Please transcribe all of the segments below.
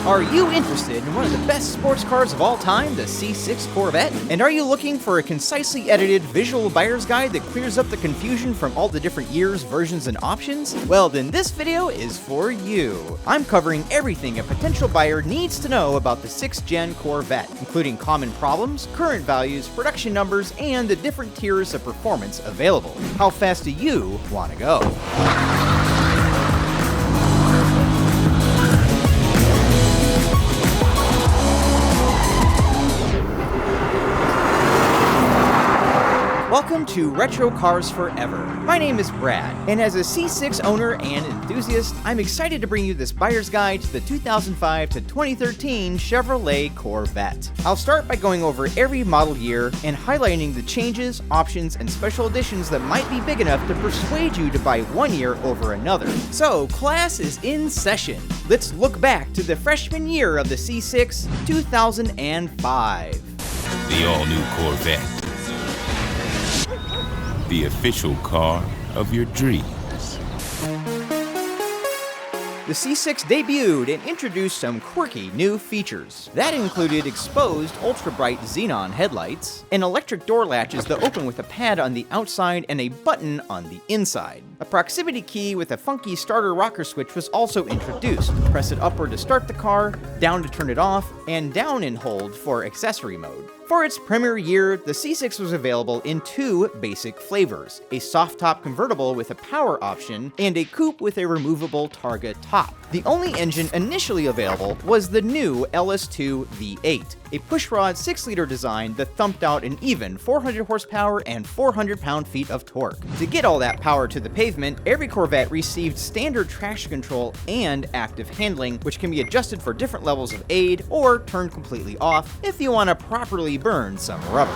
Are you interested in one of the best sports cars of all time, the C6 Corvette? And are you looking for a concisely edited visual buyer's guide that clears up the confusion from all the different years, versions, and options? Well, then this video is for you. I'm covering everything a potential buyer needs to know about the 6th Gen Corvette, including common problems, current values, production numbers, and the different tiers of performance available. How fast do you want to go? Welcome to Retro Cars Forever. My name is Brad, and as a C6 owner and enthusiast, I'm excited to bring you this buyer's guide to the 2005 to 2013 Chevrolet Corvette. I'll start by going over every model year and highlighting the changes, options, and special editions that might be big enough to persuade you to buy one year over another. So, class is in session. Let's look back to the freshman year of the C6, 2005. The all-new Corvette. The official car of your dreams. The C6 debuted and introduced some quirky new features. That included exposed ultra-bright xenon headlights, and electric door latches that open with a pad on the outside and a button on the inside. A proximity key with a funky starter rocker switch was also introduced. Press it upward to start the car, down to turn it off, and down and hold for accessory mode. For its premiere year, the C6 was available in two basic flavors, a soft-top convertible with a power option, and a coupe with a removable Targa top. The only engine initially available was the new LS2 V8, a pushrod 6-liter design that thumped out an even 400 horsepower and 400 pound-feet of torque. To get all that power to the pavement, every Corvette received standard traction control and active handling, which can be adjusted for different levels of aid or turned completely off if you want to properly burn some rubber.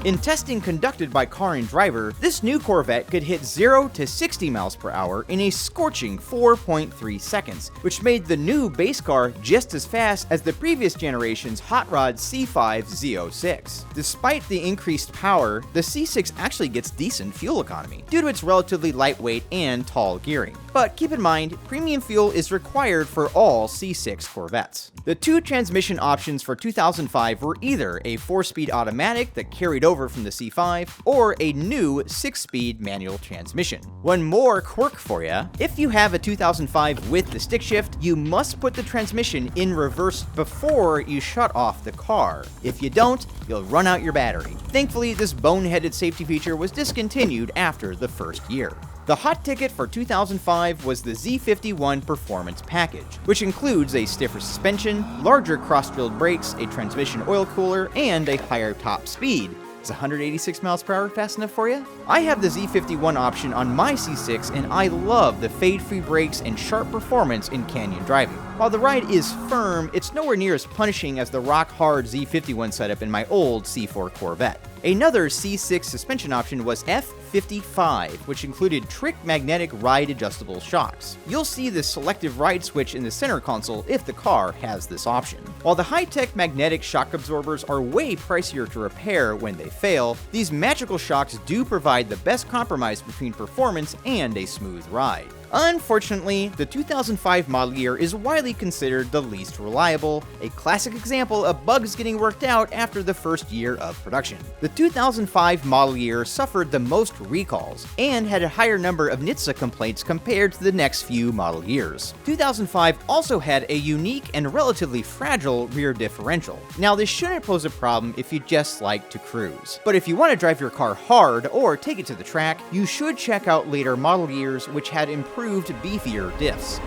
In testing conducted by Car and Driver, this new Corvette could hit 0 to 60 miles per hour in a scorching 4.3 seconds, which made the new base car just as fast as the previous generation's hot rod C5 Z06. Despite the increased power, the C6 actually gets decent fuel economy due to its relatively lightweight and tall gearing. But keep in mind, premium fuel is required for all C6 Corvettes. The two transmission options for 2005 were either a 4-speed automatic that carried over from the C5 or a new 6-speed manual transmission. One more quirk for you: if you have a 2005 with the stick shift, you must put the transmission in reverse before you shut off the car. If you don't, you'll run out your battery. Thankfully, this boneheaded safety feature was discontinued after the first year. The hot ticket for 2005 was the Z51 Performance Package, which includes a stiffer suspension, larger cross-drilled brakes, a transmission oil cooler, and a higher top speed. Is 186 miles per hour fast enough for you? I have the Z51 option on my C6, and I love the fade-free brakes and sharp performance in canyon driving. While the ride is firm, it's nowhere near as punishing as the rock-hard Z51 setup in my old C4 Corvette. Another C6 suspension option was F55, which included trick magnetic ride adjustable shocks. You'll see the selective ride switch in the center console if the car has this option. While the high-tech magnetic shock absorbers are way pricier to repair when they fail, these magical shocks do provide the best compromise between performance and a smooth ride. Unfortunately, the 2005 model year is widely considered the least reliable, a classic example of bugs getting worked out after the first year of production. The 2005 model year suffered the most recalls and had a higher number of NHTSA complaints compared to the next few model years. 2005 also had a unique and relatively fragile rear differential. Now, this shouldn't pose a problem if you just like to cruise, but if you want to drive your car hard or take it to the track, you should check out later model years which had improved beefier diffs.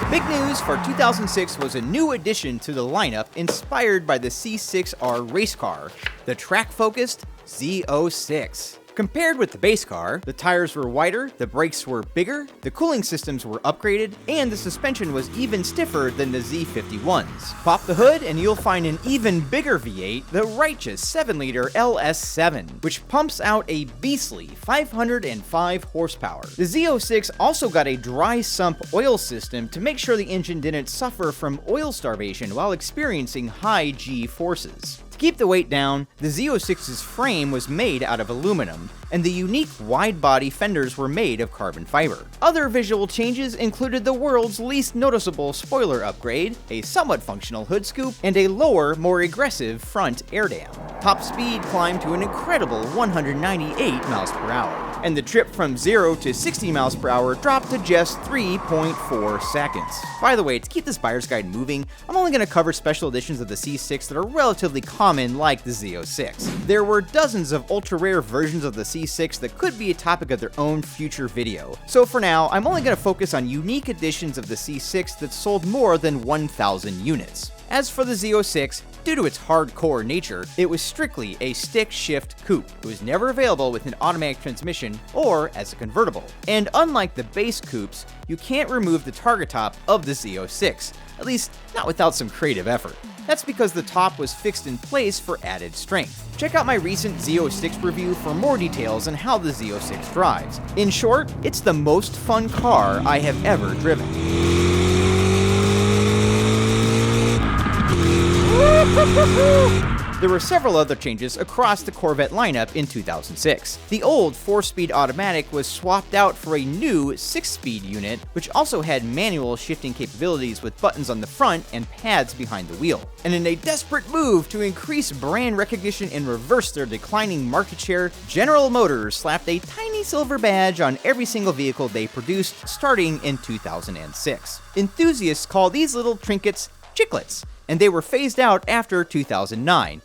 Big news for 2006 was a new addition to the lineup inspired by the C6R race car, the track-focused Z06. Compared with the base car, the tires were wider, the brakes were bigger, the cooling systems were upgraded, and the suspension was even stiffer than the Z51's. Pop the hood and you'll find an even bigger V8, the righteous 7-liter LS7, which pumps out a beastly 505 horsepower. The Z06 also got a dry sump oil system to make sure the engine didn't suffer from oil starvation while experiencing high G forces. keep the weight down, the Z06's frame was made out of aluminum, and the unique wide-body fenders were made of carbon fiber. Other visual changes included the world's least noticeable spoiler upgrade, a somewhat functional hood scoop, and a lower, more aggressive front air dam. Top speed climbed to an incredible 198 miles per hour, and the trip from 0 to 60 miles per hour dropped to just 3.4 seconds. By the way, to keep this buyer's guide moving, I'm only going to cover special editions of the C6 that are relatively common, like the Z06. There were dozens of ultra-rare versions of the C6 that could be a topic of their own future video. So for now, I'm only going to focus on unique editions of the C6 that sold more than 1,000 units. As for the Z06, due to its hardcore nature, it was strictly a stick-shift coupe. It was never available with an automatic transmission or as a convertible. And unlike the base coupes, you can't remove the target top of the Z06, at least not without some creative effort. That's because the top was fixed in place for added strength. Check out my recent Z06 review for more details on how the Z06 drives. In short, it's the most fun car I have ever driven. There were several other changes across the Corvette lineup in 2006. The old 4-speed automatic was swapped out for a new 6-speed unit, which also had manual shifting capabilities with buttons on the front and pads behind the wheel. And in a desperate move to increase brand recognition and reverse their declining market share, General Motors slapped a tiny silver badge on every single vehicle they produced starting in 2006. Enthusiasts call these little trinkets chiclets, and they were phased out after 2009.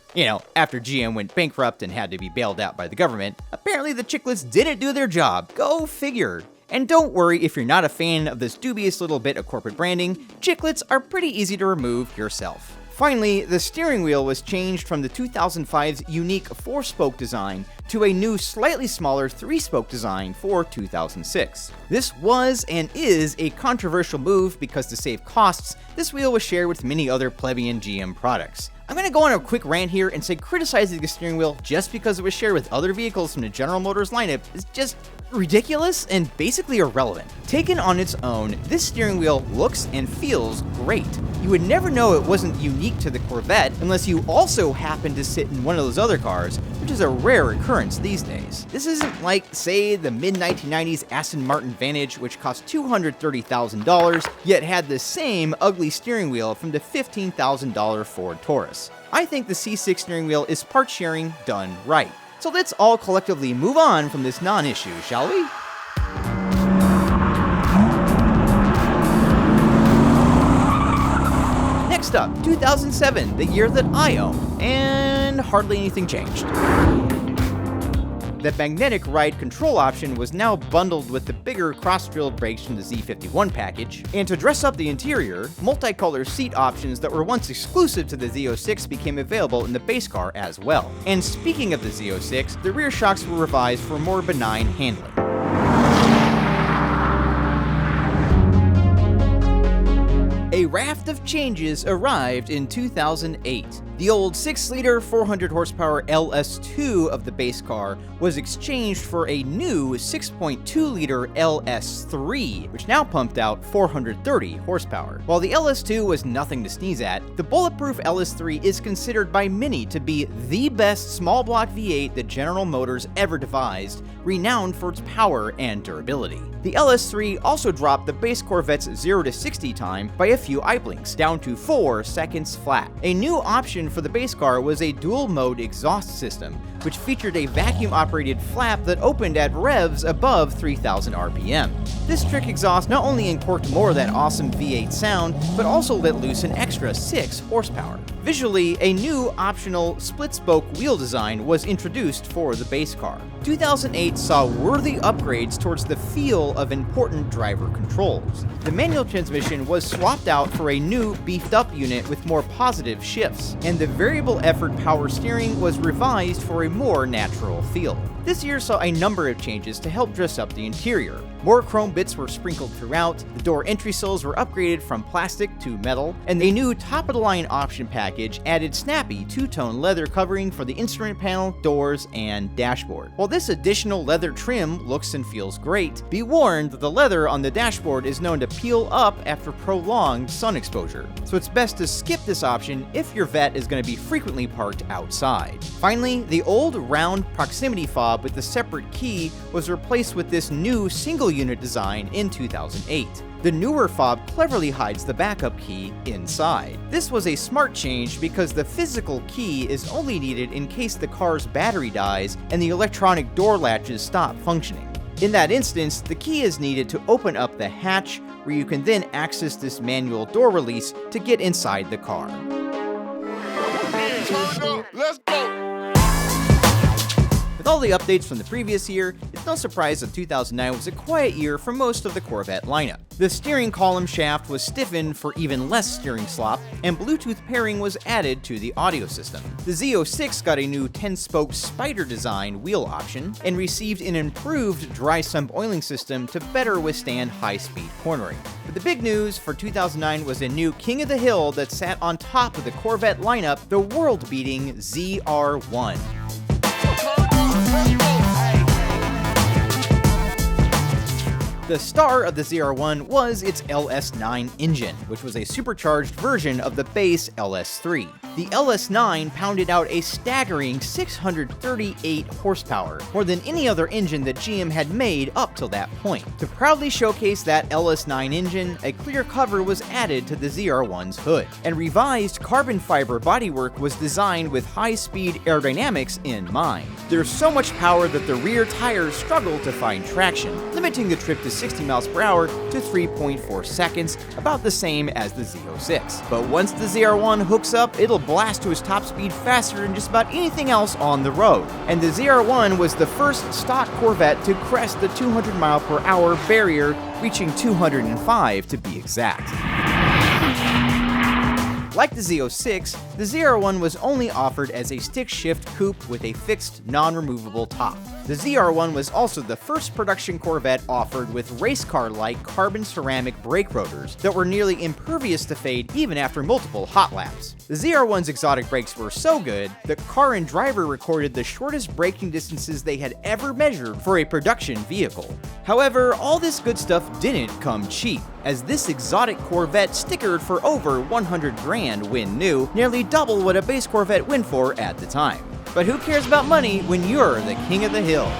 After GM went bankrupt and had to be bailed out by the government. Apparently the chiclets didn't do their job. Go figure. And don't worry if you're not a fan of this dubious little bit of corporate branding, chiclets are pretty easy to remove yourself. Finally, the steering wheel was changed from the 2005's unique 4-spoke design to a new slightly smaller 3-spoke design for 2006. This was and is a controversial move because to save costs, this wheel was shared with many other plebeian GM products. I'm going to go on a quick rant here and say criticizing the steering wheel just because it was shared with other vehicles from the General Motors lineup is just ridiculous and basically irrelevant. Taken on its own, this steering wheel looks and feels great. You would never know it wasn't unique to the Corvette unless you also happen to sit in one of those other cars, which is a rare occurrence these days. This isn't like, say, the mid-1990s Aston Martin Vantage, which cost $230,000, yet had the same ugly steering wheel from the $15,000 Ford Taurus. I think the C6 steering wheel is part sharing done right. So let's all collectively move on from this non-issue, shall we? Next up, 2007, the year that I own, and hardly anything changed. The magnetic ride control option was now bundled with the bigger cross-drilled brakes from the Z51 package, and to dress up the interior, multicolor seat options that were once exclusive to the Z06 became available in the base car as well. And speaking of the Z06, the rear shocks were revised for more benign handling. A raft of changes arrived in 2008. The old 6-liter 400 horsepower LS2 of the base car was exchanged for a new 6.2-liter LS3, which now pumped out 430 horsepower. While the LS2 was nothing to sneeze at, the bulletproof LS3 is considered by many to be the best small block V8 that General Motors ever devised, renowned for its power and durability. The LS3 also dropped the base Corvette's 0 to 60 time by a few eye blinks, down to 4 seconds flat. A new option for the base car was a dual-mode exhaust system, which featured a vacuum-operated flap that opened at revs above 3,000 RPM. This trick exhaust not only uncorked more of that awesome V8 sound, but also let loose an extra 6 horsepower. Visually, a new optional split-spoke wheel design was introduced for the base car. 2008 saw worthy upgrades towards the feel of important driver controls. The manual transmission was swapped out for a new beefed-up unit with more positive shifts, and the variable effort power steering was revised for a more natural feel. This year saw a number of changes to help dress up the interior. More chrome bits were sprinkled throughout, the door entry sills were upgraded from plastic to metal, and a new top-of-the-line option package package added snappy two-tone leather covering for the instrument panel, doors, and dashboard. While this additional leather trim looks and feels great, be warned that the leather on the dashboard is known to peel up after prolonged sun exposure, so it's best to skip this option if your Vette is going to be frequently parked outside. Finally, the old round proximity fob with the separate key was replaced with this new single-unit design in 2008. The newer fob cleverly hides the backup key inside. This was a smart change because the physical key is only needed in case the car's battery dies and the electronic door latches stop functioning. In that instance, the key is needed to open up the hatch, where you can then access this manual door release to get inside the car. Let's go! With all the updates from the previous year, it's no surprise that 2009 was a quiet year for most of the Corvette lineup. The steering column shaft was stiffened for even less steering slop, and Bluetooth pairing was added to the audio system. The Z06 got a new 10-spoke spider design wheel option, and received an improved dry sump oiling system to better withstand high-speed cornering. But the big news for 2009 was a new king of the hill that sat on top of the Corvette lineup, the world-beating ZR1. The star of the ZR1 was its LS9 engine, which was a supercharged version of the base LS3. The LS9 pounded out a staggering 638 horsepower, more than any other engine that GM had made up till that point. To proudly showcase that LS9 engine, a clear cover was added to the ZR1's hood, and revised carbon fiber bodywork was designed with high-speed aerodynamics in mind. There's so much power that the rear tires struggle to find traction, limiting the trip to 60 miles per hour to 3.4 seconds, about the same as the Z06. But once the ZR1 hooks up, it'll blast to its top speed faster than just about anything else on the road. And the ZR1 was the first stock Corvette to crest the 200 mile per hour barrier, reaching 205 to be exact. Like the Z06, the ZR1 was only offered as a stick-shift coupe with a fixed, non-removable top. The ZR1 was also the first production Corvette offered with race car-like carbon ceramic brake rotors that were nearly impervious to fade even after multiple hot laps. The ZR1's exotic brakes were so good that Car and Driver recorded the shortest braking distances they had ever measured for a production vehicle. However, all this good stuff didn't come cheap, as this exotic Corvette stickered for over 100 grand when new, nearly double what a base Corvette went for at the time. But who cares about money when you're the king of the hill?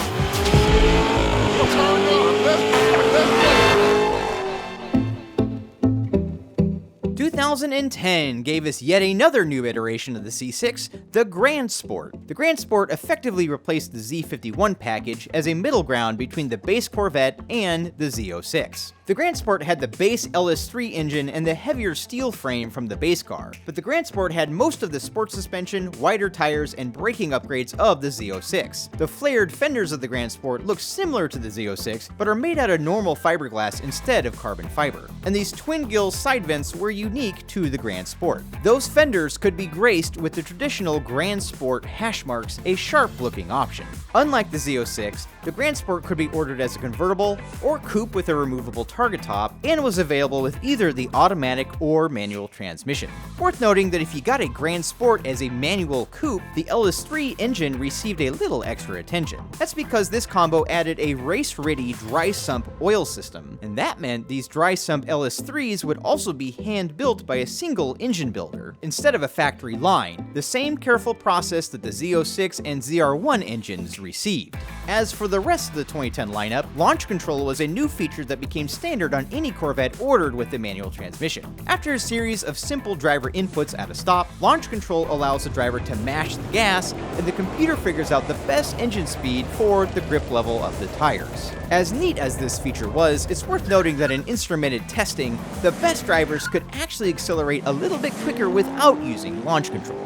2010 gave us yet another new iteration of the C6, the Grand Sport. The Grand Sport effectively replaced the Z51 package as a middle ground between the base Corvette and the Z06. The Grand Sport had the base LS3 engine and the heavier steel frame from the base car, but the Grand Sport had most of the sport suspension, wider tires, and braking upgrades of the Z06. The flared fenders of the Grand Sport look similar to the Z06, but are made out of normal fiberglass instead of carbon fiber. And these twin-gill side vents were unique to the Grand Sport. Those fenders could be graced with the traditional Grand Sport hash marks, a sharp-looking option. Unlike the Z06, the Grand Sport could be ordered as a convertible or coupe with a removable target top, and was available with either the automatic or manual transmission. Worth noting that if you got a Grand Sport as a manual coupe, the LS3 engine received a little extra attention. That's because this combo added a race-ready dry sump oil system, and that meant these dry sump LS3s would also be hand-built by a single engine builder, instead of a factory line, the same careful process that the Z06 and ZR1 engines received. As for the rest of the 2010 lineup, launch control was a new feature that became standard on any Corvette ordered with the manual transmission. After a series of simple driver inputs at a stop, launch control allows the driver to mash the gas, and the computer figures out the best engine speed for the grip level of the tires. As neat as this feature was, it's worth noting that in instrumented testing, the best drivers could actually accelerate a little bit quicker without using launch control.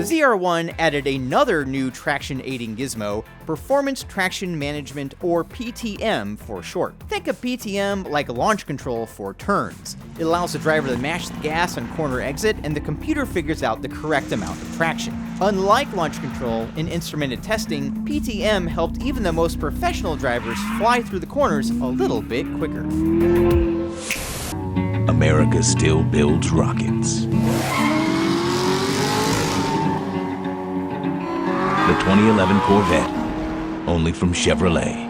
The ZR1 added another new traction-aiding gizmo, Performance Traction Management, or PTM for short. Think of PTM like launch control for turns. It allows the driver to mash the gas on corner exit, and the computer figures out the correct amount of traction. Unlike launch control, in instrumented testing, PTM helped even the most professional drivers fly through the corners a little bit quicker. America still builds rockets. The 2011 Corvette, only from Chevrolet.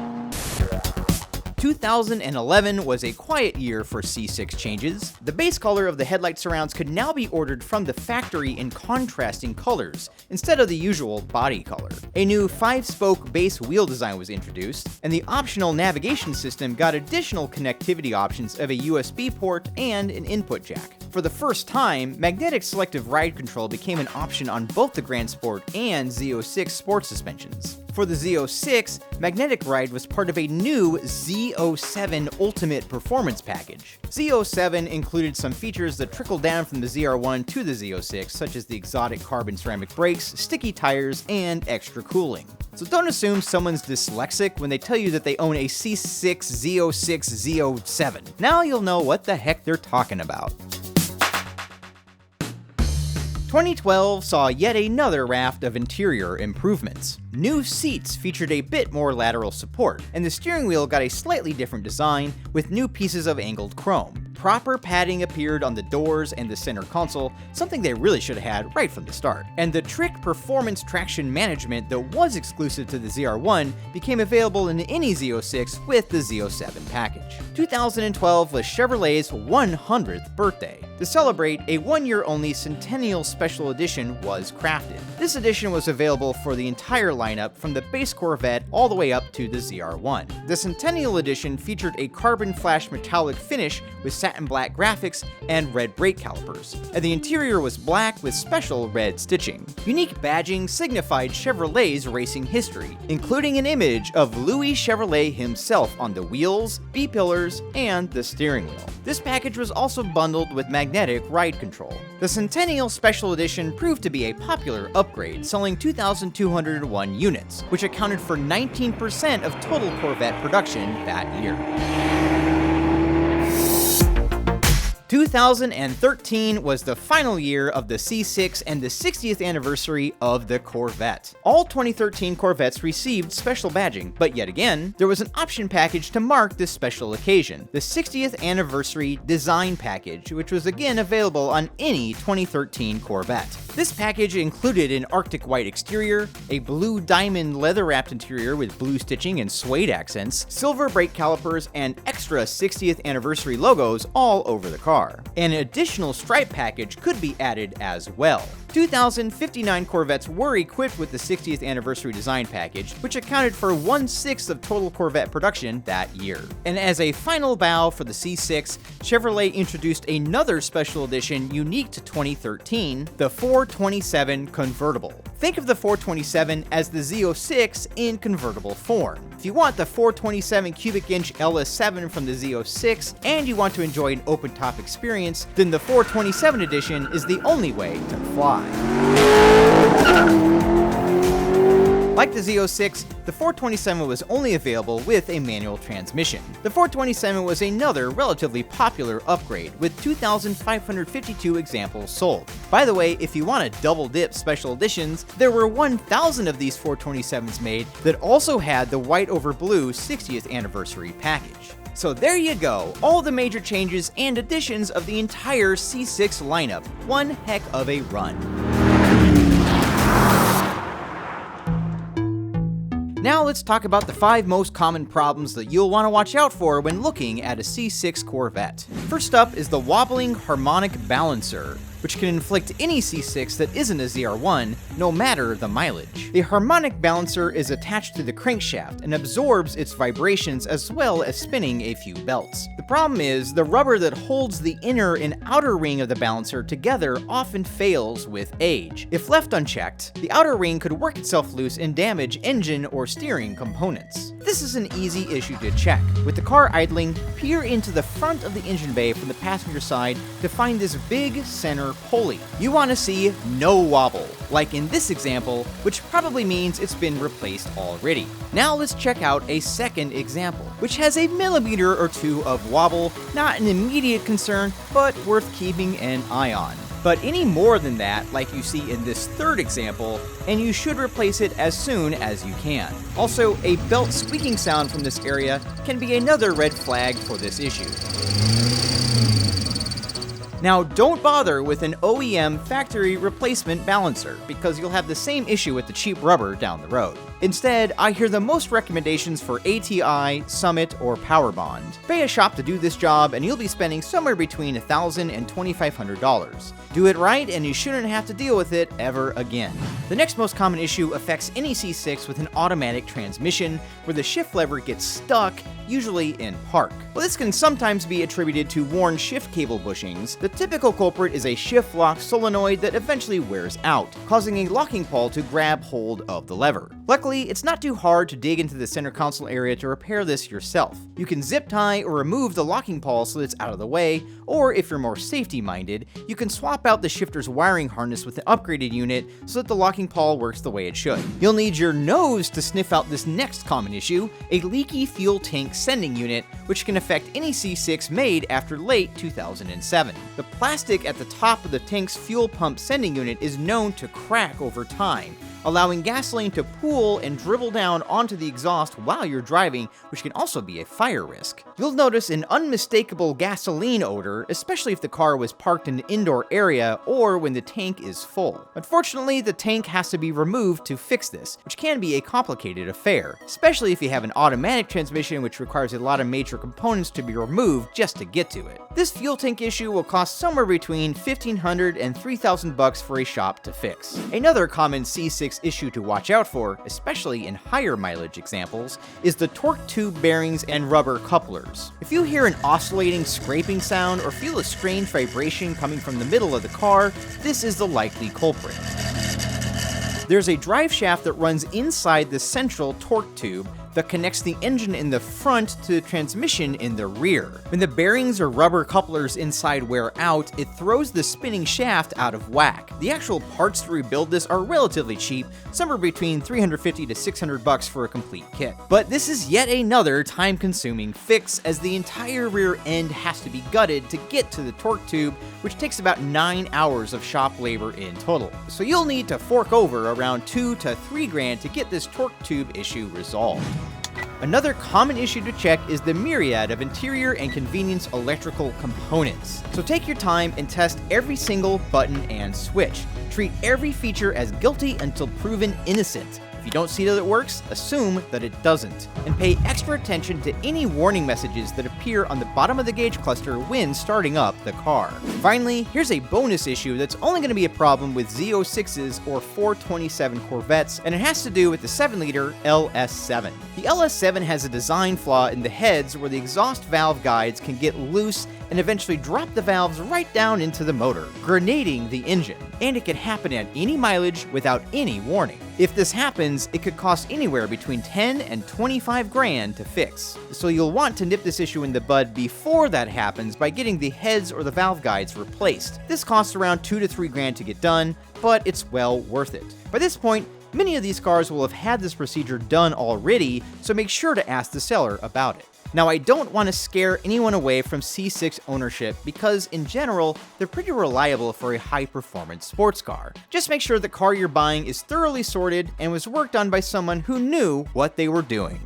2011 was a quiet year for C6 changes. The base color of the headlight surrounds could now be ordered from the factory in contrasting colors, instead of the usual body color. A new 5-spoke base wheel design was introduced, and the optional navigation system got additional connectivity options of a USB port and an input jack. For the first time, magnetic selective ride control became an option on both the Grand Sport and Z06 sport suspensions. For the Z06, magnetic ride was part of a new Z07 Ultimate Performance package. Z07 included some features that trickled down from the ZR1 to the Z06, such as the exotic carbon ceramic brakes, sticky tires, and extra cooling. So don't assume someone's dyslexic when they tell you that they own a C6 Z06 Z07. Now you'll know what the heck they're talking about. 2012 saw yet another raft of interior improvements. New seats featured a bit more lateral support, and the steering wheel got a slightly different design with new pieces of angled chrome. Proper padding appeared on the doors and the center console, something they really should have had right from the start. And the Trick Performance Traction Management that was exclusive to the ZR1 became available in any Z06 with the Z07 package. 2012 was Chevrolet's 100th birthday. To celebrate, a one-year-only Centennial Special Edition was crafted. This edition was available for the entire lineup from the base Corvette all the way up to the ZR1. The Centennial Edition featured a carbon flash metallic finish with satin black graphics and red brake calipers, and the interior was black with special red stitching. Unique badging signified Chevrolet's racing history, including an image of Louis Chevrolet himself on the wheels, B-pillars, and the steering wheel. This package was also bundled with magnetic ride control. The Centennial Special Edition proved to be a popular upgrade, selling 2,201 units, which accounted for 19% of total Corvette production that year. 2013 was the final year of the C6 and the 60th anniversary of the Corvette. All 2013 Corvettes received special badging, but yet again, there was an option package to mark this special occasion, the 60th Anniversary Design Package, which was again available on any 2013 Corvette. This package included an Arctic white exterior, a blue diamond leather-wrapped interior with blue stitching and suede accents, silver brake calipers, and extra 60th anniversary logos all over the car. An additional stripe package could be added as well. 2,059 Corvettes were equipped with the 60th Anniversary Design Package, which accounted for 1/6 of total Corvette production that year. And as a final bow for the C6, Chevrolet introduced another special edition unique to 2013, the 427 Convertible. Think of the 427 as the Z06 in convertible form. If you want the 427 cubic inch LS7 from the Z06 and you want to enjoy an open-top experience, then the 427 edition is the only way to fly. Like the Z06, the 427 was only available with a manual transmission. The 427 was another relatively popular upgrade, with 2,552 examples sold. By the way, if you want to double-dip special editions, there were 1,000 of these 427s made that also had the white over blue 60th anniversary package. So there you go, all the major changes and additions of the entire C6 lineup. One heck of a run. Now let's talk about the 5 most common problems that you'll want to watch out for when looking at a C6 Corvette. First up is the wobbling harmonic balancer, which can inflict any C6 that isn't a ZR1, no matter the mileage. The harmonic balancer is attached to the crankshaft and absorbs its vibrations as well as spinning a few belts. The problem is, the rubber that holds the inner and outer ring of the balancer together often fails with age. If left unchecked, the outer ring could work itself loose and damage engine or steering components. This is an easy issue to check. With the car idling, peer into the front of the engine bay from the passenger side to find this big center pulley. You want to see no wobble, like in this example, which probably means it's been replaced already. Now let's check out a second example, which has a millimeter or two of wobble, not an immediate concern, but worth keeping an eye on. But any more than that, like you see in this third example, and you should replace it as soon as you can. Also, a belt squeaking sound from this area can be another red flag for this issue. Now, don't bother with an OEM factory replacement balancer, because you'll have the same issue with the cheap rubber down the road. Instead, I hear the most recommendations for ATI, Summit, or PowerBond. Pay a shop to do this job, and you'll be spending somewhere between $1,000 and $2,500. Do it right, and you shouldn't have to deal with it ever again. The next most common issue affects any C6 with an automatic transmission, where the shift lever gets stuck, usually in park. While this can sometimes be attributed to worn shift cable bushings, the typical culprit is a shift lock solenoid that eventually wears out, causing a locking pawl to grab hold of the lever. Luckily, it's not too hard to dig into the center console area to repair this yourself. You can zip tie or remove the locking pawl so it's out of the way, or if you're more safety-minded, you can swap out the shifter's wiring harness with an upgraded unit so that the locking pawl works the way it should. You'll need your nose to sniff out this next common issue, a leaky fuel tank sending unit, which can affect any C6 made after late 2007. The plastic at the top of the tank's fuel pump sending unit is known to crack over time, allowing gasoline to pool and dribble down onto the exhaust while you're driving, which can also be a fire risk. You'll notice an unmistakable gasoline odor, especially if the car was parked in an indoor area or when the tank is full. Unfortunately, the tank has to be removed to fix this, which can be a complicated affair, especially if you have an automatic transmission, which requires a lot of major components to be removed just to get to it. This fuel tank issue will cost somewhere between $1,500 and $3,000 for a shop to fix. Another common C6 issue to watch out for, especially in higher mileage examples, is the torque tube bearings and rubber couplers. If you hear an oscillating scraping sound or feel a strange vibration coming from the middle of the car, this is the likely culprit. There's a drive shaft that runs inside the central torque tube that connects the engine in the front to the transmission in the rear. When the bearings or rubber couplers inside wear out, it throws the spinning shaft out of whack. The actual parts to rebuild this are relatively cheap, somewhere between $350 to $600 for a complete kit. But this is yet another time-consuming fix, as the entire rear end has to be gutted to get to the torque tube, which takes about 9 hours of shop labor in total. So you'll need to fork over around $2 to $3,000 to get this torque tube issue resolved. Another common issue to check is the myriad of interior and convenience electrical components. So take your time and test every single button and switch. Treat every feature as guilty until proven innocent. If you don't see that it works, assume that it doesn't. And pay extra attention to any warning messages that appear on the bottom of the gauge cluster when starting up the car. Finally, here's a bonus issue that's only going to be a problem with Z06s or 427 Corvettes, and it has to do with the 7-liter LS7. The LS7 has a design flaw in the heads where the exhaust valve guides can get loose and eventually drop the valves right down into the motor, grenading the engine. And it can happen at any mileage without any warning. If this happens, it could cost anywhere between $10 and $25,000 to fix. So you'll want to nip this issue in the bud before that happens by getting the heads or the valve guides replaced. This costs around $2 to $3,000 to get done, but it's well worth it. By this point, many of these cars will have had this procedure done already, so make sure to ask the seller about it. Now, I don't want to scare anyone away from C6 ownership because, in general, they're pretty reliable for a high-performance sports car. Just make sure the car you're buying is thoroughly sorted and was worked on by someone who knew what they were doing.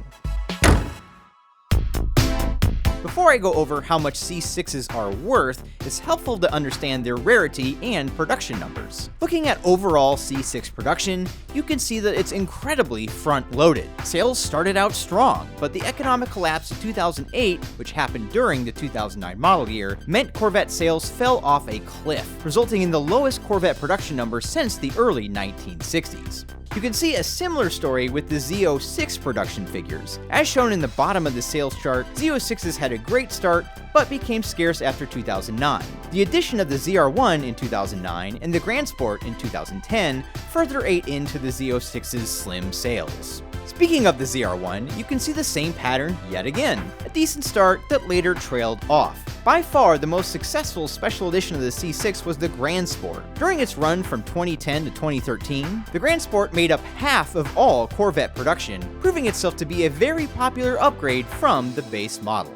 Before I go over how much C6s are worth, it's helpful to understand their rarity and production numbers. Looking at overall C6 production, you can see that it's incredibly front-loaded. Sales started out strong, but the economic collapse of 2008, which happened during the 2009 model year, meant Corvette sales fell off a cliff, resulting in the lowest Corvette production number since the early 1960s. You can see a similar story with the Z06 production figures. As shown in the bottom of the sales chart, Z06s had a great start, but became scarce after 2009. The addition of the ZR1 in 2009 and the Grand Sport in 2010 further ate into the Z06's slim sales. Speaking of the ZR1, you can see the same pattern yet again. A decent start that later trailed off. By far, the most successful special edition of the C6 was the Grand Sport. During its run from 2010 to 2013, the Grand Sport made up half of all Corvette production, proving itself to be a very popular upgrade from the base model.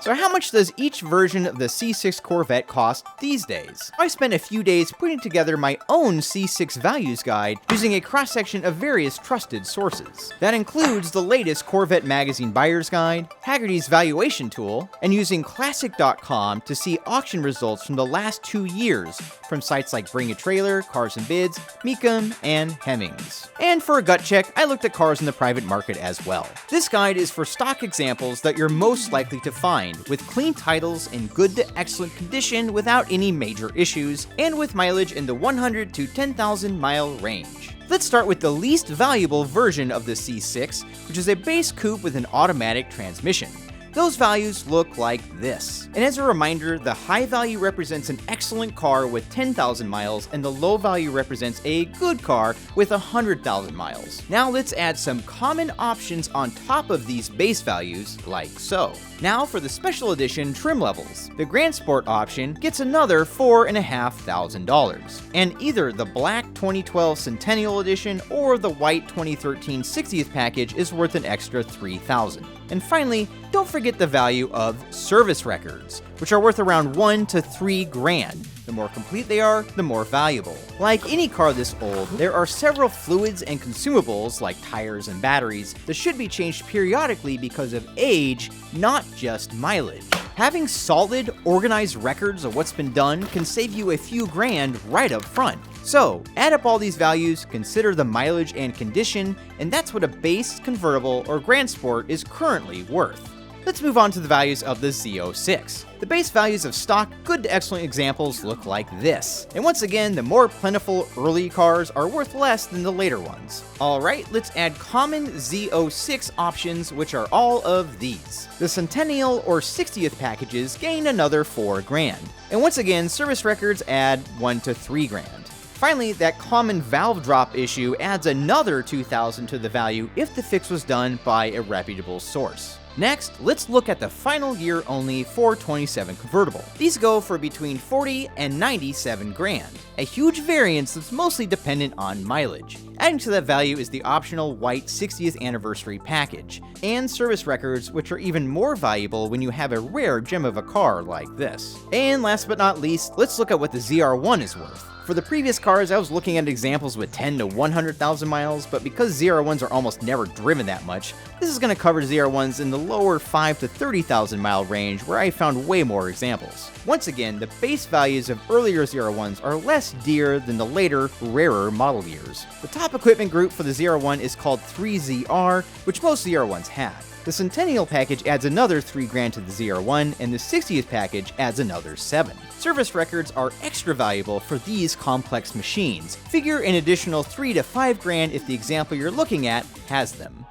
So So how much does each version of the C6 Corvette cost these days? I spent a few days putting together my own C6 values guide using a cross-section of various trusted sources. That includes the latest Corvette Magazine Buyer's Guide, Hagerty's valuation tool, and using Classic.com to see auction results from the last 2 years from sites like Bring a Trailer, Cars and Bids, Mecum, and Hemmings. And for a gut check, I looked at cars in the private market as well. This guide is for stock examples that you're most likely to find, with clean titles in good to excellent condition without any major issues, and with mileage in the 100 to 10,000 mile range. Let's start with the least valuable version of the C6, which is a base coupe with an automatic transmission. Those values look like this. And as a reminder, the high value represents an excellent car with 10,000 miles, and the low value represents a good car with 100,000 miles. Now let's add some common options on top of these base values, like so. Now for the special edition trim levels. The Grand Sport option gets another $4,500, and either the black 2012 Centennial Edition or the white 2013 60th package is worth an extra $3,000. And finally, don't forget the value of service records, which are worth around $1 to $3,000. The more complete they are, the more valuable. Like any car this old, there are several fluids and consumables like tires and batteries that should be changed periodically because of age, not just mileage. Having solid, organized records of what's been done can save you a few grand right up front. So, add up all these values, consider the mileage and condition, and that's what a base, convertible, or Grand Sport is currently worth. Let's move on to the values of the Z06. The base values of stock good to excellent examples look like this. And once again, the more plentiful early cars are worth less than the later ones. Alright, let's add common Z06 options, which are all of these. The Centennial or 60th packages gain another $4,000. And once again, service records add $1 to $3,000. Finally, that common valve drop issue adds another $2,000 to the value if the fix was done by a reputable source. Next, let's look at the final year only 427 convertible. These go for between $40,000 and $97,000, a huge variance that's mostly dependent on mileage. Adding to that value is the optional white 60th anniversary package, and service records, which are even more valuable when you have a rare gem of a car like this. And last but not least, let's look at what the ZR1 is worth. For the previous cars, I was looking at examples with 10 to 100,000 miles, but because ZR1s are almost never driven that much, this is going to cover ZR1s in the lower 5 to 30,000 mile range, where I found way more examples. Once again, the base values of earlier ZR1s are less dear than the later, rarer model years. The top equipment group for the ZR1 is called 3ZR, which most ZR1s have. The Centennial package adds another $3,000 to the ZR1, and the 60th package adds another $7,000. Service records are extra valuable for these complex machines. Figure an additional $3,000 to $5,000 if the example you're looking at has them.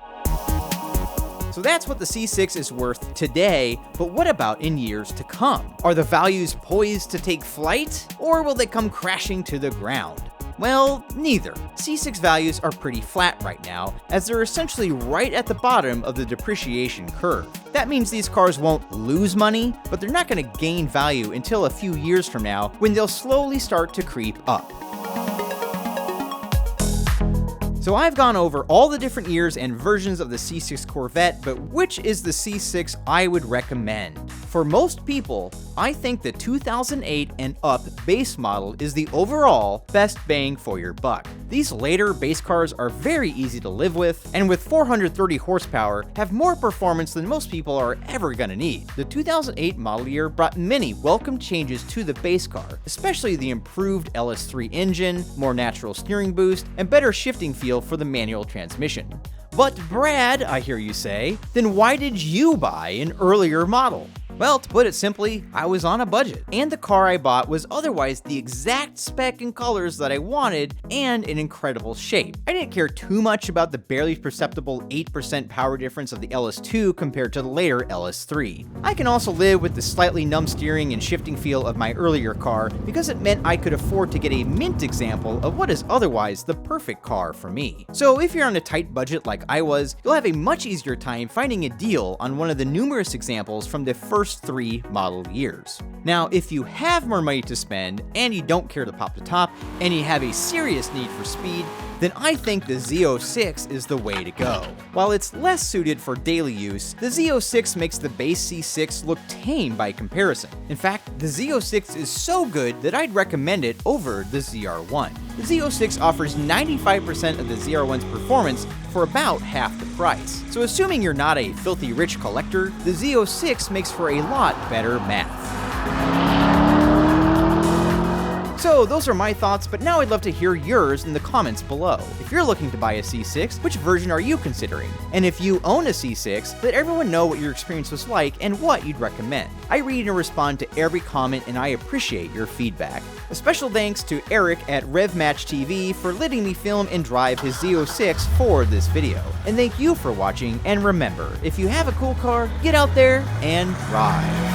So that's what the C6 is worth today, but what about in years to come? Are the values poised to take flight, or will they come crashing to the ground? Well, neither. C6 values are pretty flat right now, as they're essentially right at the bottom of the depreciation curve. That means these cars won't lose money, but they're not going to gain value until a few years from now, when they'll slowly start to creep up. So I've gone over all the different years and versions of the C6 Corvette, but which is the C6 I would recommend? For most people, I think the 2008 and up base model is the overall best bang for your buck. These later base cars are very easy to live with, and with 430 horsepower, have more performance than most people are ever gonna need. The 2008 model year brought many welcome changes to the base car, especially the improved LS3 engine, more natural steering boost, and better shifting feel for the manual transmission. But Brad, I hear you say, then why did you buy an earlier model? Well, to put it simply, I was on a budget, and the car I bought was otherwise the exact spec and colors that I wanted and in incredible shape. I didn't care too much about the barely perceptible 8% power difference of the LS2 compared to the later LS3. I can also live with the slightly numb steering and shifting feel of my earlier car because it meant I could afford to get a mint example of what is otherwise the perfect car for me. So if you're on a tight budget like I was, you'll have a much easier time finding a deal on one of the numerous examples from the first first 3 model years. Now, if you have more money to spend, and you don't care to pop the top, and you have a serious need for speed, then I think the Z06 is the way to go. While it's less suited for daily use, the Z06 makes the base C6 look tame by comparison. In fact, the Z06 is so good that I'd recommend it over the ZR1. The Z06 offers 95% of the ZR1's performance for about half the price. So assuming you're not a filthy rich collector, the Z06 makes for a lot better math. So those are my thoughts, but now I'd love to hear yours in the comments below. If you're looking to buy a C6, which version are you considering? And if you own a C6, let everyone know what your experience was like and what you'd recommend. I read and respond to every comment, and I appreciate your feedback. A special thanks to Eric at RevMatchTV for letting me film and drive his Z06 for this video. And thank you for watching, and remember, if you have a cool car, get out there and drive.